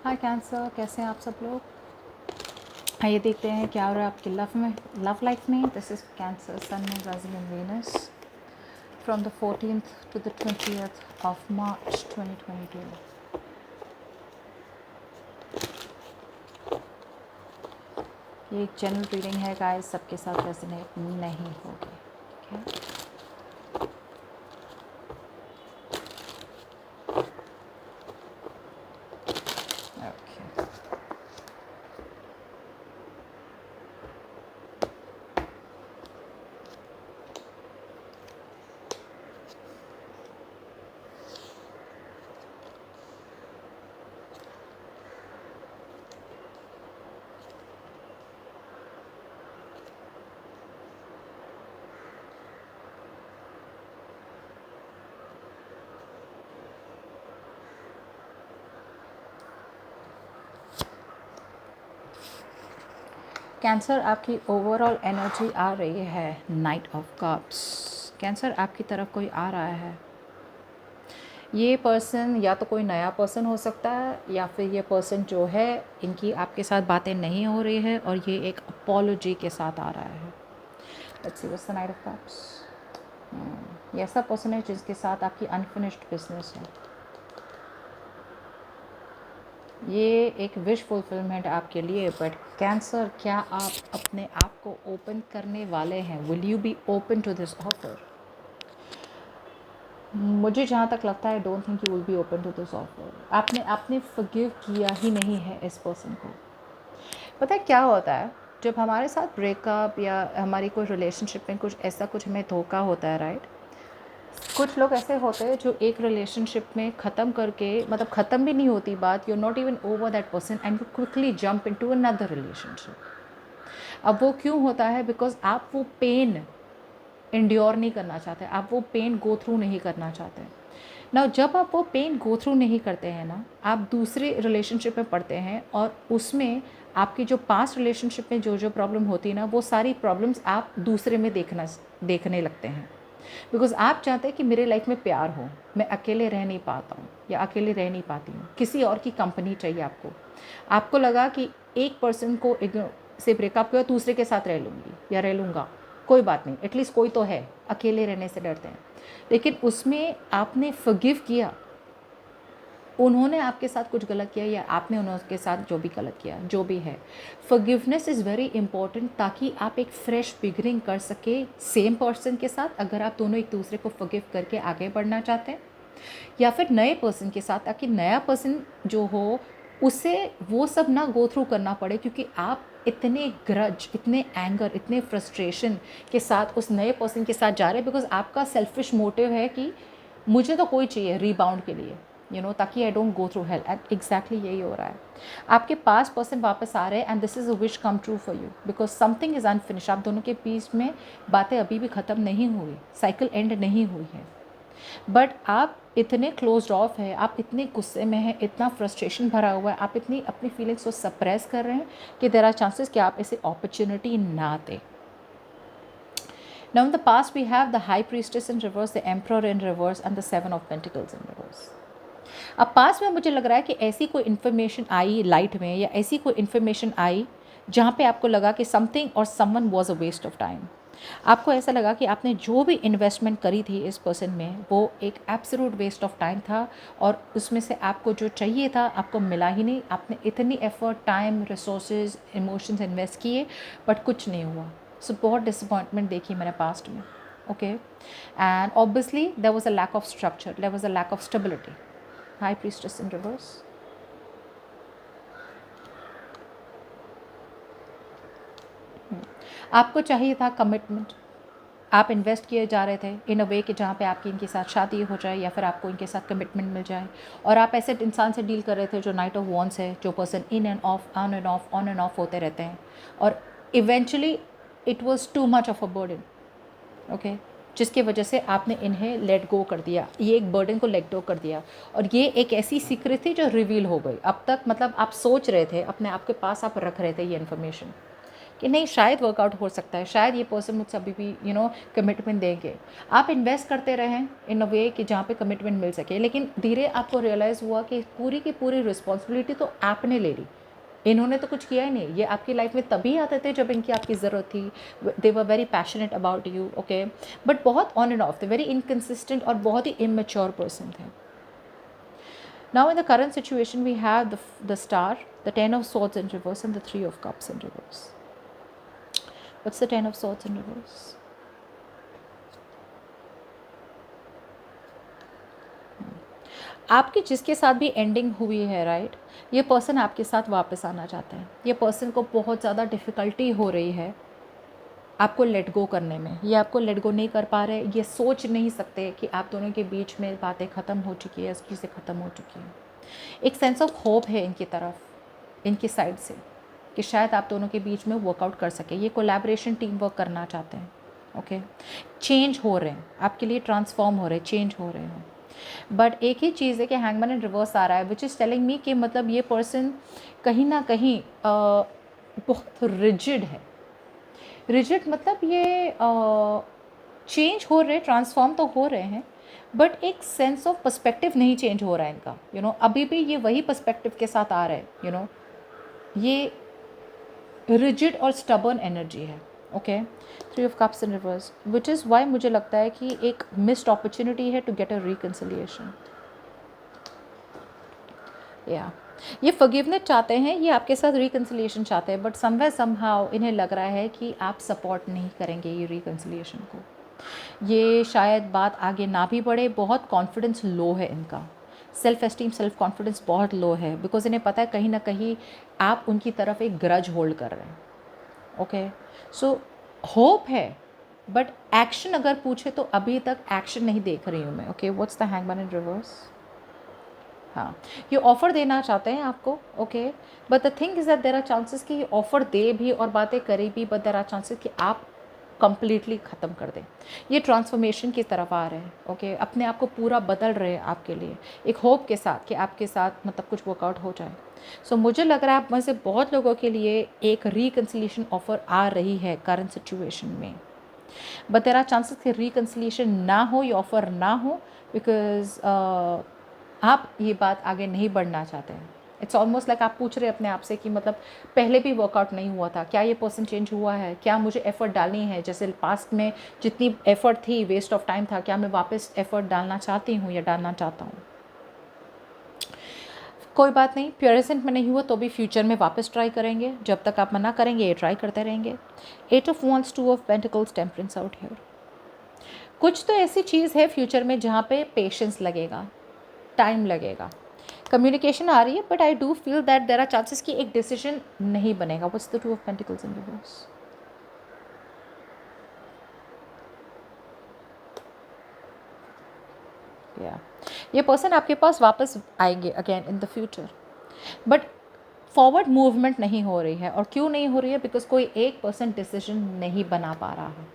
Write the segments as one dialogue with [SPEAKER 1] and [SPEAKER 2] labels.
[SPEAKER 1] हाय cancer, कैसे हैं आप सब लोग। आइए देखते हैं क्या हो रहा है आपकी लव लाइफ में। This is Cancer sun moon rising in Venus from the 14th to the 20th of March 2022। ये एक जनरल रीडिंग है गाइस, सबके साथ रेजोनेट नहीं होगी, ठीक है। ओके, कैंसर आपकी ओवरऑल एनर्जी आ रही है नाइट ऑफ कप्स। कैंसर आपकी तरफ कोई आ रहा है। ये पर्सन या तो कोई नया पर्सन हो सकता है, या फिर ये पर्सन जो है इनकी आपके साथ बातें नहीं हो रही है और ये एक अपॉलोजी के साथ आ रहा है। Let's see what's the night of cups. ये ऐसा पर्सन है जिसके साथ आपकी अनफिनिश्ड बिजनेस है। ये एक विश फुलफिलमेंट आपके लिए। बट कैंसर, क्या आप अपने आप को ओपन करने वाले हैं? Will you be open to this offer? मुझे जहाँ तक लगता है, don't think you will be open to this offer. आपने फॉरगिव किया ही नहीं है इस पर्सन को। पता है क्या होता है, जब हमारे साथ ब्रेकअप या हमारी कोई रिलेशनशिप में कुछ ऐसा कुछ हमें धोखा होता है, राइट। कुछ लोग ऐसे होते हैं जो एक रिलेशनशिप में ख़त्म करके, मतलब ख़त्म भी नहीं होती बात, you are not even over that person and you quickly jump into another relationship. अब वो क्यों होता है? बिकॉज आप वो पेन इंड्योर नहीं करना चाहते, आप वो पेन गो थ्रू नहीं करना चाहते ना। जब आप वो पेन गो थ्रू नहीं करते हैं ना, आप दूसरे रिलेशनशिप में पढ़ते हैं और उसमें आपकी जो पास्ट रिलेशनशिप में जो जो प्रॉब्लम होती है ना, वो सारी प्रॉब्लम्स आप दूसरे में देखने लगते हैं। बिकॉज आप चाहते हैं कि मेरे लाइफ में प्यार हो, मैं अकेले रह नहीं पाता हूँ या अकेले रह नहीं पाती हूँ, किसी और की कंपनी चाहिए आपको। आपको लगा कि एक पर्सन को से ब्रेकअप किया, दूसरे के साथ रह लूँगी या रह लूँगा, कोई बात नहीं, एटलीस्ट कोई तो है। अकेले रहने से डरते हैं, लेकिन उसमें आपने फॉरगिव किया। उन्होंने आपके साथ कुछ गलत किया या आपने उनके साथ जो भी गलत किया, जो भी है, फॉरगिवनेस इज़ वेरी इंपॉर्टेंट, ताकि आप एक फ्रेश बिगनिंग कर सके सेम पर्सन के साथ। अगर आप दोनों एक दूसरे को फॉरगिव करके आगे बढ़ना चाहते हैं, या फिर नए पर्सन के साथ, ताकि नया पर्सन जो हो उसे वो सब ना गो थ्रू करना पड़े, क्योंकि आप इतने ग्रज, इतने एंगर, इतने फ्रस्ट्रेशन के साथ उस नए पर्सन के साथ जा रहे हैं। बिकॉज आपका सेल्फिश मोटिव है कि मुझे तो कोई चाहिए रीबाउंड के लिए, ताकि I don't go through hell. And exactly यही हो रहा है। आपके पास पर्सन वापस आ रहे हैं and this is a wish come true for you, because something is unfinished. आप दोनों के बीच में बातें अभी भी ख़त्म नहीं हुई, साइकिल एंड नहीं हुई है। बट आप इतने क्लोज्ड ऑफ है, आप इतने गुस्से में हैं, इतना फ्रस्ट्रेशन भरा हुआ है, आप इतनी अपनी फीलिंग्स को सप्रेस कर रहे हैं कि देयर आर चांसेस कि आप इसे अपॉर्चुनिटी ना दें। Now in the past we have the High Priestess in reverse, the Emperor in reverse and the Seven of Pentacles in reverse. अब पास में मुझे लग रहा है कि ऐसी कोई इन्फॉर्मेशन आई लाइट में, या ऐसी कोई इन्फॉर्मेशन आई जहाँ पे आपको लगा कि समथिंग और someone was a waste of time. आपको ऐसा लगा कि आपने जो भी इन्वेस्टमेंट करी थी इस पर्सन में, वो एक एब्सोल्यूट वेस्ट ऑफ टाइम था, और उसमें से आपको जो चाहिए था आपको मिला ही नहीं। आपने इतनी effort, time, resources, emotions invest किए, बट कुछ नहीं हुआ। सो बहुत डिसअपॉइंटमेंट देखी मैंने पास्ट में। Okay, and obviously there was a lack of structure, there was a lack of stability. High priestess in reverse. आपको चाहिए था कमिटमेंट। आप इन्वेस्ट किए जा रहे थे इन अ वे कि जहाँ पे आपकी इनके साथ शादी हो जाए, या फिर आपको इनके साथ कमिटमेंट मिल जाए, और आप ऐसे इंसान से डील कर रहे थे जो नाइट ऑफ वॉन्स है, जो person in end of, on and of, on and of होते रहते हैं, और eventually it was too much of a burden. Okay, जिसकी वजह से आपने इन्हें लेट गो कर दिया, ये एक बर्डन को लेट गो कर दिया, और ये एक ऐसी सीक्रेट थी जो रिवील हो गई। अब तक मतलब आप सोच रहे थे, अपने आप के पास आप रख रहे थे ये इन्फॉर्मेशन, कि नहीं शायद वर्कआउट हो सकता है, शायद ये पर्सन मुझसे अभी भी कमिटमेंट देंगे। आप इन्वेस्ट करते रहें इन अ वे कि जहाँ पे कमिटमेंट मिल सके, लेकिन धीरे आपको रियलाइज़ हुआ कि पूरी की पूरी रिस्पॉन्सिबिलिटी तो आपने ले ली, इन्होंने तो कुछ किया ही नहीं। ये आपकी लाइफ में तभी आते थे जब इनकी आपकी ज़रूरत थी। They were very passionate about you, okay, but बहुत ऑन एंड ऑफ थे, वेरी इनकन्सिस्टेंट और बहुत ही इमेच्योर पर्सन थे। Now in the current situation we have the star, the 10 of swords in reverse and the 3 of cups in reverse. What's the 10 of swords in reverse? आपकी जिसके साथ भी ending हुई है, राइट, ये पर्सन आपके साथ वापस आना चाहता है। ये पर्सन को बहुत ज़्यादा डिफ़िकल्टी हो रही है आपको लेट गो करने में, ये आपको लेट गो नहीं कर पा रहे, ये सोच नहीं सकते कि आप दोनों के बीच में बातें ख़त्म हो चुकी है, चीज़ें ख़त्म हो चुकी हैं। एक सेंस ऑफ होप है इनकी तरफ, इनकी साइड से, कि शायद आप दोनों के बीच में वर्कआउट कर सके। ये कोलैबोरेशन टीम वर्क करना चाहते हैं, ओके। चेंज हो रहे हैं आपके लिए, ट्रांसफॉर्म हो रहे हैं, चेंज हो रहे हैं। बट एक ही चीज़ है कि हैंगमैन इन रिवर्स आ रहा है, विच इज़ टेलिंग मी कि मतलब ये पर्सन कहीं ना कहीं बहुत रिजिड है। रिजिड मतलब ये चेंज हो रहे, ट्रांसफॉर्म तो हो रहे हैं, बट एक सेंस ऑफ पर्सपेक्टिव नहीं चेंज हो रहा है इनका, अभी भी ये वही पर्सपेक्टिव के साथ आ रहे हैं, ये रिजिड और स्टबर्न एनर्जी है, okay. 3 of cups in reverse, which is why मुझे लगता है कि एक मिस्ड अपॉर्चुनिटी है टू गेट अ रिकन्सिलिएशन। या ये फॉरगिवनेस चाहते हैं, ये आपके साथ रिकन्सिलिएशन चाहते हैं, बट समवेयर समहाउ इन्हें लग रहा है कि आप सपोर्ट नहीं करेंगे ये रिकन्सिलिएशन को। ये शायद बात आगे ना भी बढ़े। बहुत कॉन्फिडेंस लो है इनका, सेल्फ एस्टीम, सेल्फ कॉन्फिडेंस बहुत लो है, बिकॉज इन्हें पता है कहीं ना कहीं आप उनकी तरफ एक ग्रज होल्ड कर रहे हैं, ओके। सो होप है, बट एक्शन अगर पूछे तो अभी तक एक्शन नहीं देख रही हूँ मैं, okay. What's the hangman in reverse? हाँ, ये ऑफ़र देना चाहते हैं आपको, okay, but the thing is that there are chances कि ये ऑफ़र दे भी और बातें करे भी, बट देयर आर चांसेस कि आप कंप्लीटली ख़त्म कर दें। ये ट्रांसफॉर्मेशन की तरफ आ रहे हैं, ओके, अपने आप को पूरा बदल रहे हैं आपके लिए, एक होप के साथ कि आपके साथ मतलब कुछ वर्कआउट हो जाए। सो मुझे लग रहा है आप में से बहुत लोगों के लिए एक रिकन्सिलिएशन ऑफ़र आ रही है करंट सिचुएशन में, बट देयर आर चांसेस कि रिकन्सिलिएशन ना हो, ये ऑफ़र ना हो, बिकॉज आप ये बात आगे नहीं बढ़ना चाहते हैं। इट्स ऑलमोस्ट लाइक आप पूछ रहे हैं अपने आप से कि मतलब पहले भी वर्कआउट नहीं हुआ था, क्या ये पर्सन चेंज हुआ है, क्या मुझे एफ़र्ट डालनी है, जैसे पास्ट में जितनी एफ़र्ट थी वेस्ट ऑफ टाइम था, क्या मैं वापस एफ़र्ट डालना चाहती हूँ या डालना चाहता हूँ। कोई बात नहीं, प्रेजेंट में नहीं हुआ तो भी फ्यूचर में वापस ट्राई करेंगे, जब तक आप मना करेंगे ये ट्राई करते रहेंगे। 8 of wands, 2 of pentacles, temperance out here. कुछ तो ऐसी चीज़ है फ्यूचर में जहाँ पे पेशेंस लगेगा, टाइम लगेगा। कम्युनिकेशन आ रही है, but I do feel that there are chances कि एक डिसीजन नहीं बनेगा। What's the 2 of pentacles in reverse? या ये पर्सन आपके पास वापस आएंगे again in the future, but forward movement नहीं हो रही है। और क्यों नहीं हो रही है? बिकॉज कोई एक पर्सन डिसीजन नहीं बना पा रहा है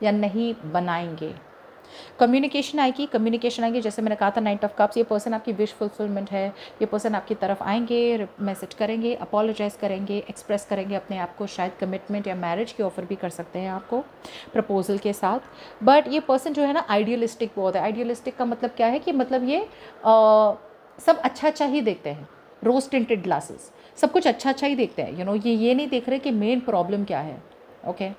[SPEAKER 1] या नहीं बनाएंगे। कम्युनिकेशन आएगी, जैसे मैंने कहा था 9 ऑफ कप्स, ये पर्सन आपकी विश फुलफिलमेंट है। ये पर्सन आपकी तरफ आएंगे, मैसेज करेंगे, अपोलोजाइज़ करेंगे, एक्सप्रेस करेंगे अपने आप को, शायद कमिटमेंट या मैरिज की ऑफ़र भी कर सकते हैं आपको प्रपोजल के साथ। बट ये पर्सन जो है ना आइडियलिस्टिक बहुत है। आइडियलिस्टिक का मतलब क्या है कि मतलब ये सब अच्छा अच्छा ही देखते हैं, रोज टिंटेड ग्लासेस, सब कुछ अच्छा अच्छा ही देखते हैं। ये नहीं देख रहे कि मेन प्रॉब्लम क्या है, ओके।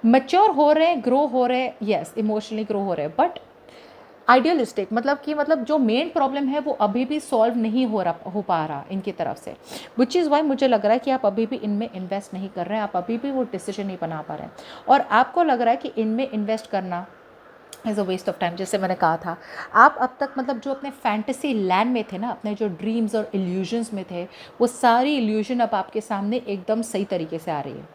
[SPEAKER 1] मैच्योर हो रहे हैं, ग्रो हो रहे हैं, यस, इमोशनली ग्रो हो रहे हैं, बट आइडियलिस्टिक मतलब जो मेन प्रॉब्लम है वो अभी भी सॉल्व नहीं हो पा रहा इनकी तरफ से। विच इज़ वाई मुझे लग रहा है कि आप अभी भी इनमें इन्वेस्ट नहीं कर रहे हैं, आप अभी भी वो डिसीजन नहीं बना पा रहे हैं, और आपको लग रहा है कि इनमें इन्वेस्ट करना is a waste of time. जैसे मैंने कहा था, आप अब तक मतलब जो अपने फैंटेसी लैंड में थे ना, अपने जो ड्रीम्स और इल्यूजन्स में थे, वो सारी इल्यूजन अब आपके सामने एकदम सही तरीके से आ रही है।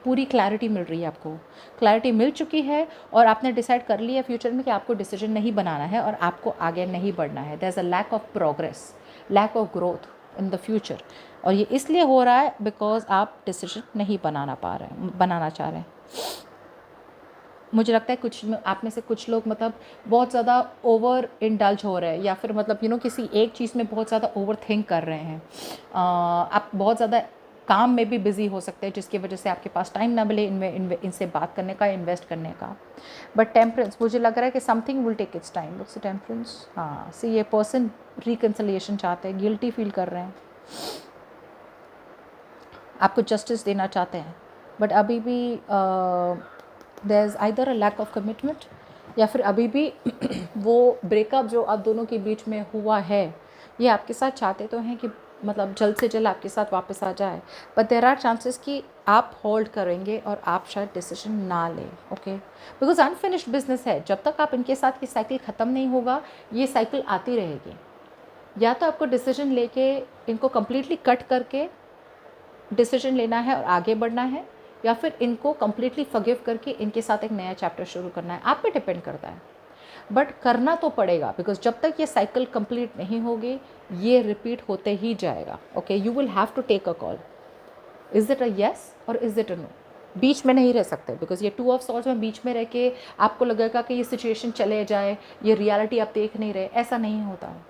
[SPEAKER 1] पूरी क्लैरिटी मिल रही है आपको, क्लैरिटी मिल चुकी है, और आपने डिसाइड कर लिया फ्यूचर में कि आपको डिसीजन नहीं बनाना है और आपको आगे नहीं बढ़ना है। There is a lack of progress, lack of growth in the future, और ये इसलिए हो रहा है बिकॉज आप डिसीजन नहीं बनाना चाह रहे हैं। मुझे लगता है कुछ आप में से कुछ लोग मतलब बहुत ज़्यादा ओवर इंडल्ज हो रहे हैं, या फिर मतलब किसी एक चीज़ में बहुत ज़्यादा ओवर थिंक कर रहे हैं। आप बहुत ज़्यादा काम में भी बिज़ी हो सकते हैं, जिसकी वजह से आपके पास टाइम ना मिले इनसे बात करने का, इन्वेस्ट करने का। बट टेम्परेंस, मुझे लग रहा है कि something will take its time. Looks temperance, हाँ सी ये पर्सन रिकन्सिलिएशन चाहते हैं, गिल्टी फील कर रहे हैं, आपको जस्टिस देना चाहते हैं, बट अभी भी there is either a lack of commitment, या फिर अभी भी वो ब्रेकअप जो आप दोनों के बीच में हुआ है, ये आपके साथ चाहते तो हैं कि मतलब जल्द से जल्द आपके साथ वापस आ जाए, बट देर आर चांसेस कि आप होल्ड करेंगे और आप शायद डिसीजन ना लें। ओके, बिकॉज अनफिनिश्ड बिजनेस है, जब तक आप इनके साथ ये साइकिल ख़त्म नहीं होगा, ये साइकिल आती रहेगी। या तो आपको डिसीजन लेके इनको कम्प्लीटली कट करके डिसीजन लेना है और आगे बढ़ना है, या फिर इनको कम्प्लीटली फॉरगिव करके इनके साथ एक नया चैप्टर शुरू करना है, आप पे डिपेंड करता है। बट करना तो पड़ेगा, बिकॉज जब तक ये साइकिल कंप्लीट नहीं होगी, ये रिपीट होते ही जाएगा। Okay, you will have to take a call, is it a yes और इज़ इट अ नो। बीच में नहीं रह सकते, बिकॉज ये 2 ऑफ सॉर्ड्स में बीच में रह के आपको लगेगा कि ये सिचुएशन चले जाए, ये रियलिटी आप देख नहीं रहे, ऐसा नहीं होता है।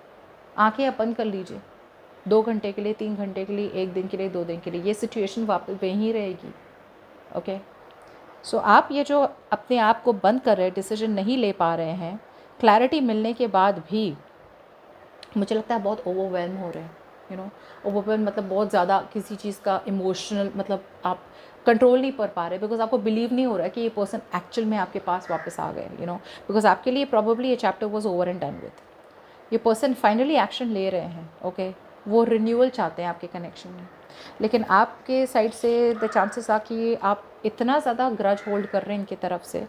[SPEAKER 1] आंखें आप बंद कर लीजिए 2 घंटे के लिए, 3 घंटे के लिए, 1 दिन के लिए, 2 दिन के लिए, ये सिचुएशन वापस वहीं रहेगी। ओके, सो आप ये जो अपने आप को बंद कर रहे हैं, डिसीजन नहीं ले पा रहे हैं, क्लैरिटी मिलने के बाद भी मुझे लगता है बहुत ओवरवेलम हो रहे हैं, यू नो। ओवरवेलम मतलब बहुत ज़्यादा किसी चीज़ का इमोशनल, मतलब आप कंट्रोल नहीं कर पा रहे, बिकॉज आपको बिलीव नहीं हो रहा है कि ये पर्सन एक्चुअल में आपके पास वापस आ गए, यू नो, बिकॉज आपके लिए प्रॉबेबली ये chapter was over and done with. ये पर्सन फाइनली एक्शन ले रहे हैं। ओके, वो रिन्यूअल चाहते हैं आपके कनेक्शन में, लेकिन आपके साइड से द चांसेस आ कि आप इतना ज़्यादा ग्रज होल्ड कर रहे हैं इनकी तरफ से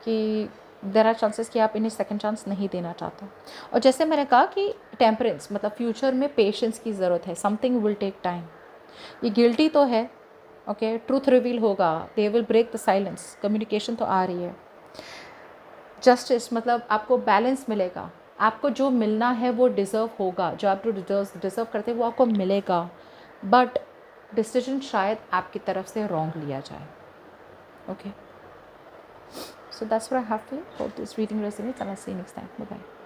[SPEAKER 1] कि देर आर चांसेस कि आप इन्हें सेकंड चांस नहीं देना चाहते। और जैसे मैंने कहा कि टेम्परेंस मतलब फ्यूचर में पेशेंस की ज़रूरत है, समथिंग विल टेक टाइम। ये गिल्टी तो है, ओके, ट्रूथ रिवील होगा, they will break the silence, communication तो आ रही है। जस्टिस मतलब आपको बैलेंस मिलेगा, आपको जो मिलना है वो डिज़र्व होगा, जो आप डिज़र्व करते हैं वो आपको मिलेगा, बट डिसीजन शायद आपकी तरफ से रॉन्ग लिया जाए। Okay, so that's what I have for you. Hope this reading resonates and I'll see you next time. Bye bye.